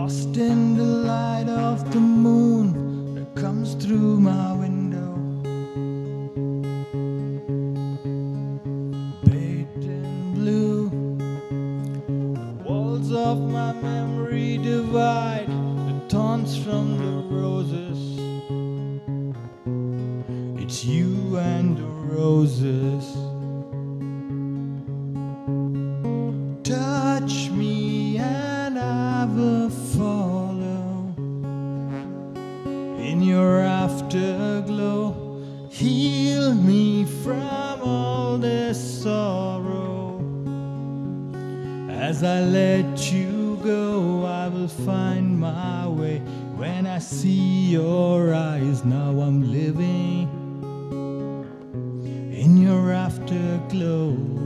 lost in the light of the moon that comes through my window, bathed in blue. The walls of my memory divide the thorns from the roses. It's you and the roses. Touch me and I will follow in your afterglow. Heal me from all this sorrow. As I let you go, I will find my way. When I see your eyes, now I'm living in your afterglow.